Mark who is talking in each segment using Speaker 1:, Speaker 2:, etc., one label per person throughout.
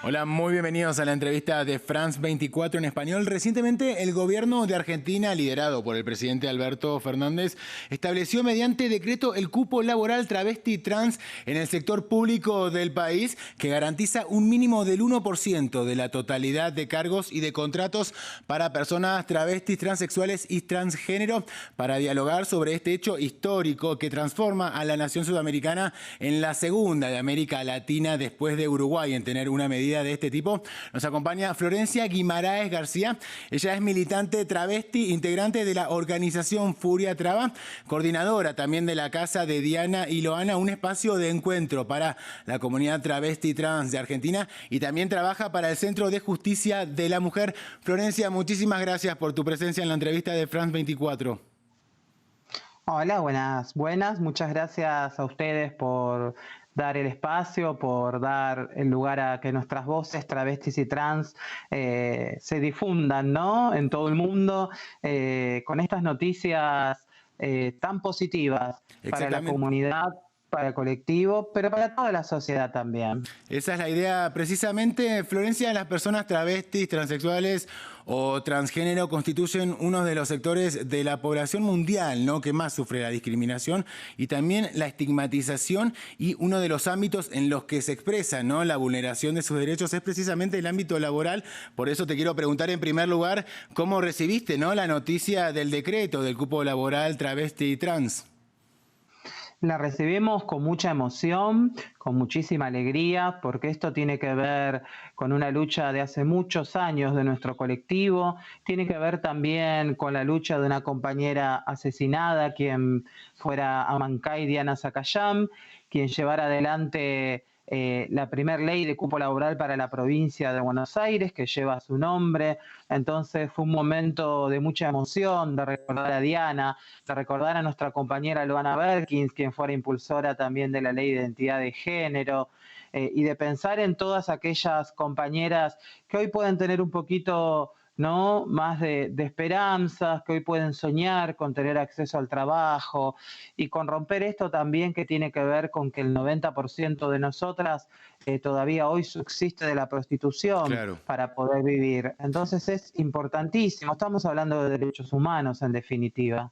Speaker 1: Hola, muy bienvenidos a la entrevista de France 24 en español. Recientemente, el gobierno de Argentina, liderado por el presidente Alberto Fernández, estableció mediante decreto el cupo laboral travesti trans en el sector público del país, que garantiza un mínimo del 1% de la totalidad de cargos y de contratos para personas travestis, transexuales y transgénero, para dialogar sobre este hecho histórico que transforma a la nación sudamericana en la segunda de América Latina después de Uruguay en tener una medida de este tipo. Nos acompaña Florencia Guimaraes García. Ella es militante travesti, integrante de la organización Furia Traba, coordinadora también de la Casa de Diana y Loana, un espacio de encuentro para la comunidad travesti trans de Argentina, y también trabaja para el Centro de Justicia de la Mujer. Florencia, muchísimas gracias por tu presencia en la entrevista de France 24.
Speaker 2: Hola, buenas. Muchas gracias a ustedes por dar el espacio, por dar el lugar a que nuestras voces travestis y trans se difundan, ¿no? En todo el mundo, con estas noticias tan positivas para la
Speaker 1: Exactamente.
Speaker 2: comunidad, para el colectivo, pero para toda la sociedad también.
Speaker 1: Esa es la idea. Precisamente, Florencia, las personas travestis, transexuales o transgénero constituyen uno de los sectores de la población mundial, ¿no?, que más sufre la discriminación y también la estigmatización, y uno de los ámbitos en los que se expresa, ¿no?, la vulneración de sus derechos es precisamente el ámbito laboral. Por eso te quiero preguntar en primer lugar, ¿cómo recibiste, ¿no?, la noticia del decreto del cupo laboral travesti y trans?
Speaker 2: La recibimos con mucha emoción, con muchísima alegría, porque esto tiene que ver con una lucha de hace muchos años de nuestro colectivo, tiene que ver también con la lucha de una compañera asesinada, quien fuera Amancay Diana Zacayán, quien llevara adelante la primera ley de cupo laboral para la provincia de Buenos Aires, que lleva su nombre. Entonces fue un momento de mucha emoción, de recordar a Diana, de recordar a nuestra compañera Luana Berkins, quien fuera impulsora también de la ley de identidad de género, y de pensar en todas aquellas compañeras que hoy pueden tener un poquito, ¿no?, más de esperanzas, que hoy pueden soñar con tener acceso al trabajo y con romper esto también que tiene que ver con que el 90% de nosotras todavía hoy subsiste de la prostitución
Speaker 1: Claro.
Speaker 2: para poder vivir. Entonces es importantísimo, estamos hablando de derechos humanos en definitiva.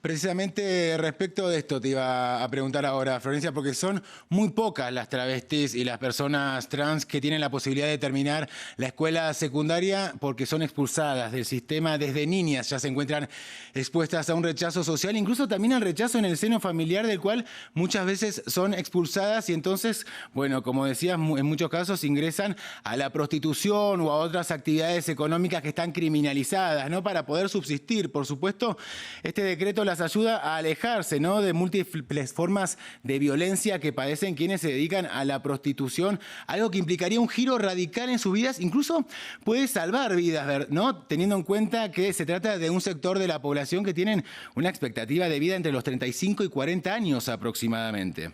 Speaker 1: Precisamente respecto de esto te iba a preguntar ahora, Florencia, porque son muy pocas las travestis y las personas trans que tienen la posibilidad de terminar la escuela secundaria, porque son expulsadas del sistema desde niñas. Ya se encuentran expuestas a un rechazo social, incluso también al rechazo en el seno familiar, del cual muchas veces son expulsadas y entonces, bueno, como decías, en muchos casos ingresan a la prostitución o a otras actividades económicas que están criminalizadas, ¿no?, para poder subsistir. Por supuesto, este decreto las ayuda a alejarse, ¿no?, de múltiples formas de violencia que padecen quienes se dedican a la prostitución, algo que implicaría un giro radical en sus vidas, incluso puede salvar vidas, ¿no?, teniendo en cuenta que se trata de un sector de la población que tienen una expectativa de vida entre los 35 y 40 años aproximadamente.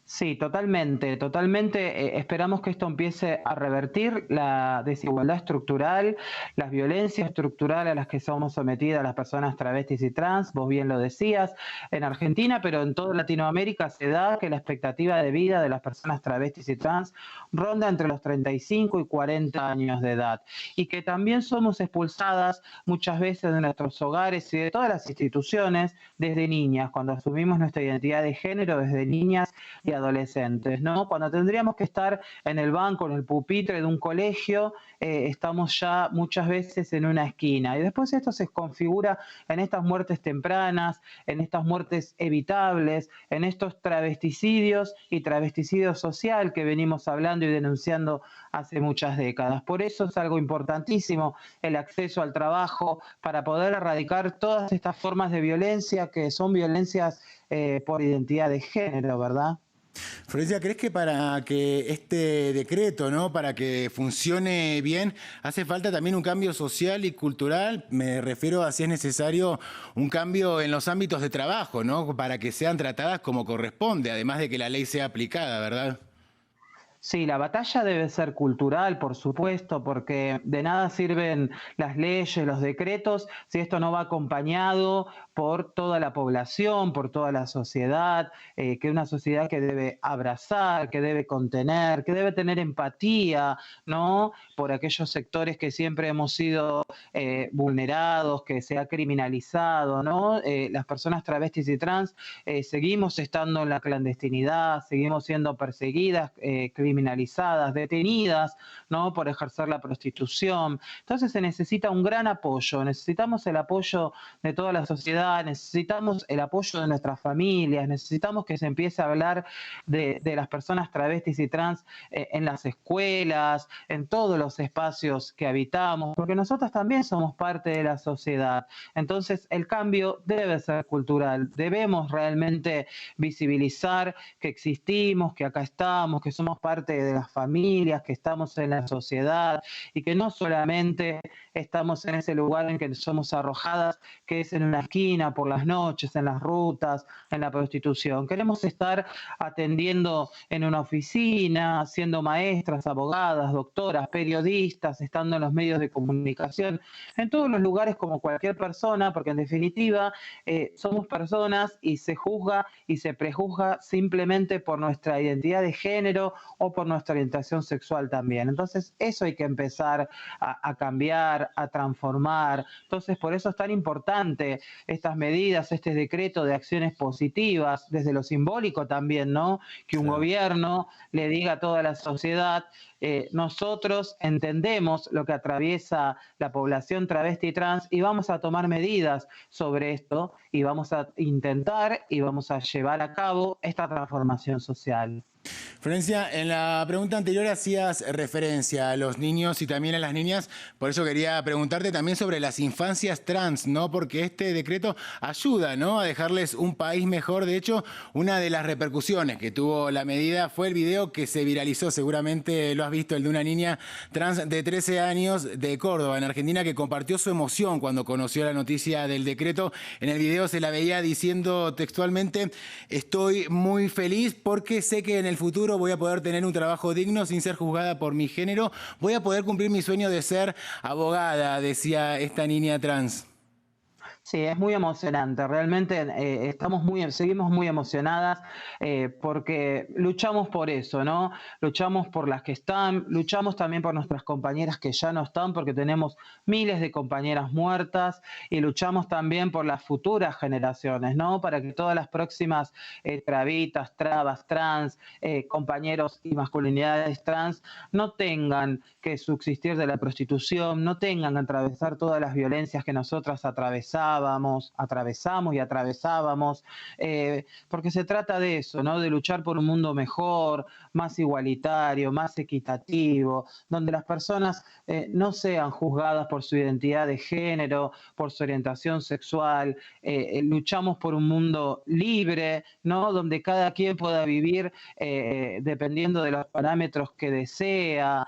Speaker 2: Sí, totalmente. Esperamos que esto empiece a revertir la desigualdad estructural, las violencias estructurales a las que somos sometidas las personas travestis y trans. Vos bien lo decías, en Argentina, pero en toda Latinoamérica se da que la expectativa de vida de las personas travestis y trans ronda entre los 35 y 40 años de edad, y que también somos expulsadas muchas veces de nuestros hogares y de todas las instituciones desde niñas, cuando asumimos nuestra identidad de género desde niñas y adolescentes, ¿no? Cuando tendríamos que estar en el banco, en el pupitre de un colegio, estamos ya muchas veces en una esquina. Y después esto se configura en estas muertes tempranas, en estas muertes evitables, en estos travesticidios y travesticidio social que venimos hablando y denunciando hace muchas décadas. Por eso es algo importantísimo el acceso al trabajo para poder erradicar todas estas formas de violencia que son violencias por identidad de género, ¿verdad?
Speaker 1: Florencia, ¿crees que para que este decreto, ¿no?, para que funcione bien, hace falta también un cambio social y cultural? Me refiero a si es necesario un cambio en los ámbitos de trabajo, ¿no?, para que sean tratadas como corresponde, además de que la ley sea aplicada, ¿verdad?
Speaker 2: Sí, la batalla debe ser cultural, por supuesto, porque de nada sirven las leyes, los decretos, si esto no va acompañado por toda la población, por toda la sociedad, que es una sociedad que debe abrazar, que debe contener, que debe tener empatía, ¿no? Por aquellos sectores que siempre hemos sido vulnerados, que se ha criminalizado, ¿no? Las personas travestis y trans seguimos estando en la clandestinidad, seguimos siendo perseguidas, criminalizadas, detenidas, ¿no? Por ejercer la prostitución. Entonces se necesita un gran apoyo, necesitamos el apoyo de toda la sociedad, necesitamos el apoyo de nuestras familias, necesitamos que se empiece a hablar de las personas travestis y trans en las escuelas, en todos los espacios que habitamos, porque nosotros también somos parte de la sociedad. Entonces el cambio debe ser cultural, debemos realmente visibilizar que existimos, que acá estamos, que somos parte de las familias, que estamos en la sociedad y que no solamente estamos en ese lugar en que somos arrojadas, que es en una esquina, por las noches, en las rutas, en la prostitución. Queremos estar atendiendo en una oficina, siendo maestras, abogadas, doctoras, periodistas, estando en los medios de comunicación, en todos los lugares como cualquier persona, porque en definitiva somos personas y se juzga y se prejuzga simplemente por nuestra identidad de género o por nuestra orientación sexual también. Entonces eso hay que empezar a cambiar, a transformar. Entonces por eso es tan importante estas medidas, este decreto de acciones positivas, desde lo simbólico también, ¿no? Que un gobierno le diga a toda la sociedad, nosotros entendemos lo que atraviesa la población travesti y trans y vamos a tomar medidas sobre esto y vamos a intentar y vamos a llevar a cabo esta transformación social.
Speaker 1: Florencia, en la pregunta anterior hacías referencia a los niños y también a las niñas, por eso quería preguntarte también sobre las infancias trans, ¿no? Porque este decreto ayuda, ¿no?, a dejarles un país mejor. De hecho, una de las repercusiones que tuvo la medida fue el video que se viralizó, seguramente lo has visto, el de una niña trans de 13 años de Córdoba, en Argentina, que compartió su emoción cuando conoció la noticia del decreto. En el video se la veía diciendo textualmente: estoy muy feliz porque sé que en el futuro voy a poder tener un trabajo digno sin ser juzgada por mi género, voy a poder cumplir mi sueño de ser abogada, decía esta niña trans.
Speaker 2: Sí, es muy emocionante. Realmente seguimos muy emocionadas porque luchamos por eso, ¿no? Luchamos por las que están, luchamos también por nuestras compañeras que ya no están, porque tenemos miles de compañeras muertas, y luchamos también por las futuras generaciones, ¿no? Para que todas las próximas trabitas, trabas, trans, compañeros y masculinidades trans no tengan que subsistir de la prostitución, no tengan que atravesar todas las violencias que nosotras atravesamos y atravesábamos, porque se trata de eso, ¿no? De luchar por un mundo mejor, más igualitario, más equitativo, donde las personas no sean juzgadas por su identidad de género, por su orientación sexual. Luchamos por un mundo libre, ¿no? Donde cada quien pueda vivir dependiendo de los parámetros que desea,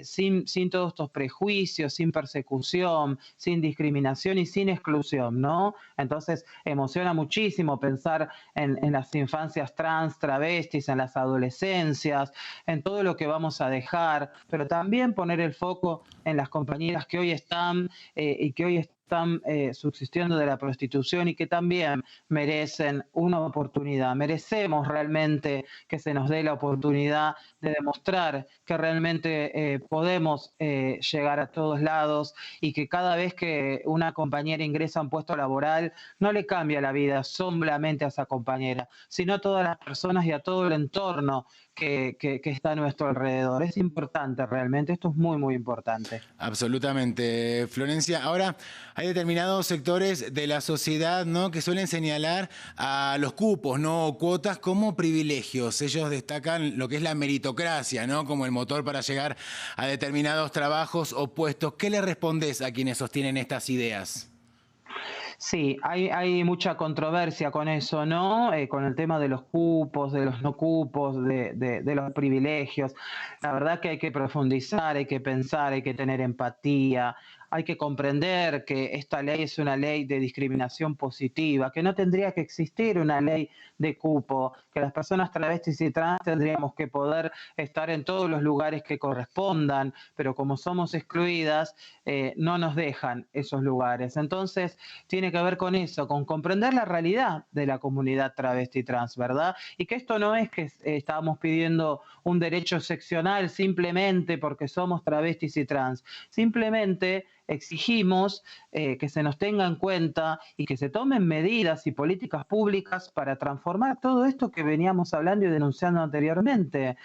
Speaker 2: sin todos estos prejuicios, sin persecución, sin discriminación y sin exclusión, ¿no? Entonces emociona muchísimo pensar en las infancias trans, travestis, en las adolescencias, en todo lo que vamos a dejar, pero también poner el foco en las compañeras que hoy están y que hoy están subsistiendo de la prostitución y que también merecen una oportunidad. Merecemos realmente que se nos dé la oportunidad de demostrar que realmente podemos llegar a todos lados y que cada vez que una compañera ingresa a un puesto laboral no le cambia la vida solamente a esa compañera, sino a todas las personas y a todo el entorno que está a nuestro alrededor. Es importante realmente, esto es muy, muy importante.
Speaker 1: Absolutamente, Florencia. Ahora, hay determinados sectores de la sociedad, ¿no?, que suelen señalar a los cupos, ¿no?, o cuotas como privilegios. Ellos destacan lo que es la meritocracia, ¿no?, como el motor para llegar a determinados trabajos o puestos. ¿Qué le respondés a quienes sostienen estas ideas?
Speaker 2: Sí, hay mucha controversia con eso, ¿no? Con el tema de los cupos, de los no cupos, de los privilegios. La verdad que hay que profundizar, hay que pensar, hay que tener empatía, hay que comprender que esta ley es una ley de discriminación positiva, que no tendría que existir una ley de cupo, que las personas travestis y trans tendríamos que poder estar en todos los lugares que correspondan, pero como somos excluidas, no nos dejan esos lugares. Entonces, tiene que ver con eso, con comprender la realidad de la comunidad travesti y trans, ¿verdad? Y que esto no es que estábamos pidiendo un derecho seccional simplemente porque somos travestis y trans, simplemente exigimos que se nos tenga en cuenta y que se tomen medidas y políticas públicas para transformar todo esto que veníamos hablando y denunciando anteriormente.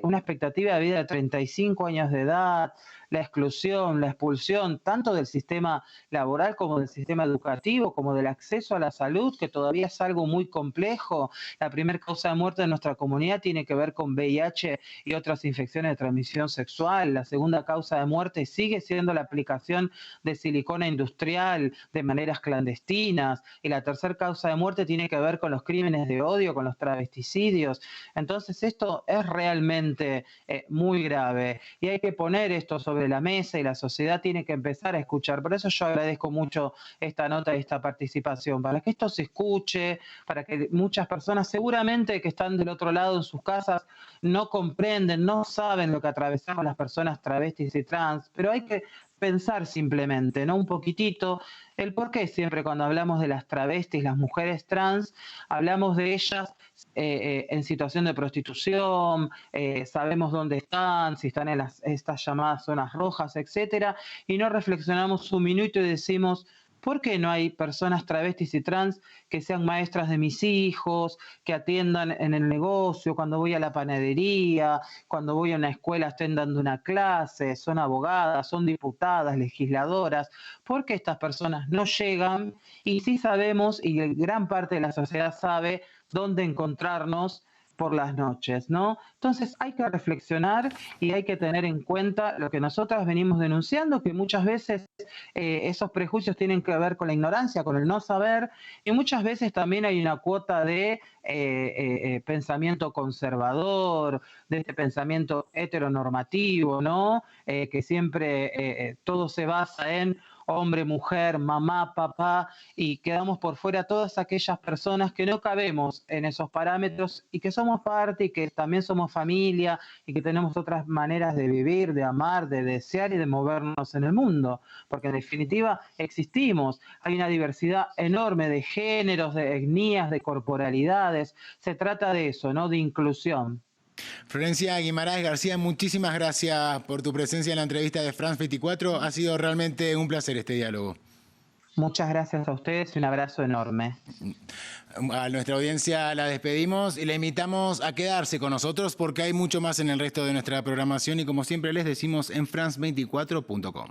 Speaker 2: Una expectativa de vida de 35 años de edad, la exclusión, la expulsión, tanto del sistema laboral como del sistema educativo, como del acceso a la salud, que todavía es algo muy complejo. La primera causa de muerte de nuestra comunidad tiene que ver con VIH y otras infecciones de transmisión sexual. La segunda causa de muerte sigue siendo la aplicación de silicona industrial de maneras clandestinas. Y la tercera causa de muerte tiene que ver con los crímenes de odio, con los travesticidios. Entonces esto es realmente muy grave y hay que poner esto sobre la mesa y la sociedad tiene que empezar a escuchar. Por eso yo agradezco mucho esta nota y esta participación, para que esto se escuche, para que muchas personas seguramente que están del otro lado en sus casas no comprenden, no saben lo que atravesamos las personas travestis y trans, pero hay que pensar simplemente, ¿no? Un poquitito, el por qué siempre cuando hablamos de las travestis, las mujeres trans, hablamos de ellas en situación de prostitución, sabemos dónde están, si están en estas llamadas zonas rojas, etcétera, y no reflexionamos un minuto y decimos, ¿por qué no hay personas travestis y trans que sean maestras de mis hijos, que atiendan en el negocio, cuando voy a la panadería, cuando voy a una escuela estén dando una clase, son abogadas, son diputadas, legisladoras? ¿Por qué estas personas no llegan? Y sí sabemos, y gran parte de la sociedad sabe, dónde encontrarnos por las noches, ¿no? Entonces hay que reflexionar y hay que tener en cuenta lo que nosotras venimos denunciando, que muchas veces esos prejuicios tienen que ver con la ignorancia, con el no saber, y muchas veces también hay una cuota de pensamiento conservador, de este pensamiento heteronormativo, ¿no? Que siempre todo se basa en hombre, mujer, mamá, papá, y quedamos por fuera todas aquellas personas que no cabemos en esos parámetros y que somos parte y que también somos familia y que tenemos otras maneras de vivir, de amar, de desear y de movernos en el mundo, porque en definitiva existimos, hay una diversidad enorme de géneros, de etnias, de corporalidades, se trata de eso, ¿no? De inclusión.
Speaker 1: Florencia Guimaraes García, muchísimas gracias por tu presencia en la entrevista de France 24. Ha sido realmente un placer este diálogo.
Speaker 2: Muchas gracias a ustedes y un abrazo enorme.
Speaker 1: A nuestra audiencia la despedimos y la invitamos a quedarse con nosotros porque hay mucho más en el resto de nuestra programación y como siempre les decimos en france24.com.